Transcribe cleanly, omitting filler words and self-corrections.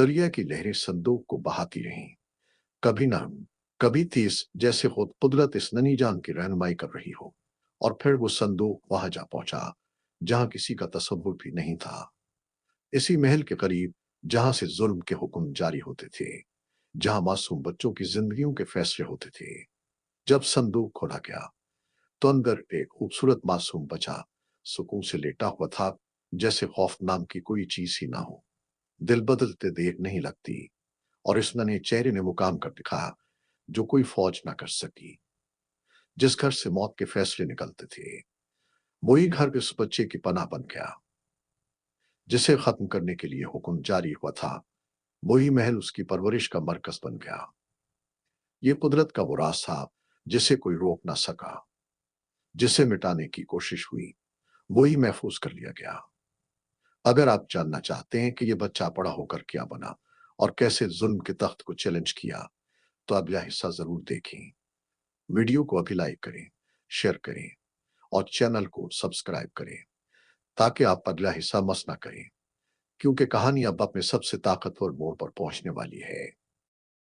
دریا की लहरें संदूक को बहाती रहीं, कभी नरम, कभी तेज, जैसे खुद कुदरत इस ननी जान की रहनुमाई कर रही हो। और फिर वो संदूक वहां जा पहुंचा जहां किसी का तसव्वुर भी नहीं था। इसी महल के करीब, जहां से जुल्म के हुक्म जारी होते थे, जहां मासूम बच्चों की जिंदगियों के फैसले होते थे। जब संदूक खोला गया तो अंदर एक खूबसूरत मासूम बच्चा सुकून से लेटा हुआ था, जैसे खौफ नाम की कोई चीज ही ना हो। दिल बदलते देर नहीं लगती, और इस नन्हे चेहरे ने मुकाम कर दिखाया जो कोई फौज ना कर सकी। जिस घर से मौत के फैसले निकलते थे, वही घर इस बच्चे की पनाह बन गया। जिसे खत्म करने के लिए हुक्म जारी हुआ था, वही महल उसकी परवरिश का मरकज बन गया। ये कुदरत का वो राज था जिसे कोई रोक ना सका। जिसे मिटाने की कोशिश हुई, वही महफूज कर लिया गया। अगर आप जानना चाहते हैं कि ये बच्चा बड़ा होकर क्या बना और कैसे जुल्म के तख्त को चैलेंज किया, तो अगला हिस्सा जरूर देखें। वीडियो को अभी लाइक करें, शेयर करें और चैनल को सब्सक्राइब करें, ताकि आप अगला हिस्सा मिस ना करें, क्योंकि कहानी अब अपने सबसे ताकतवर मोड़ पर पहुंचने वाली है।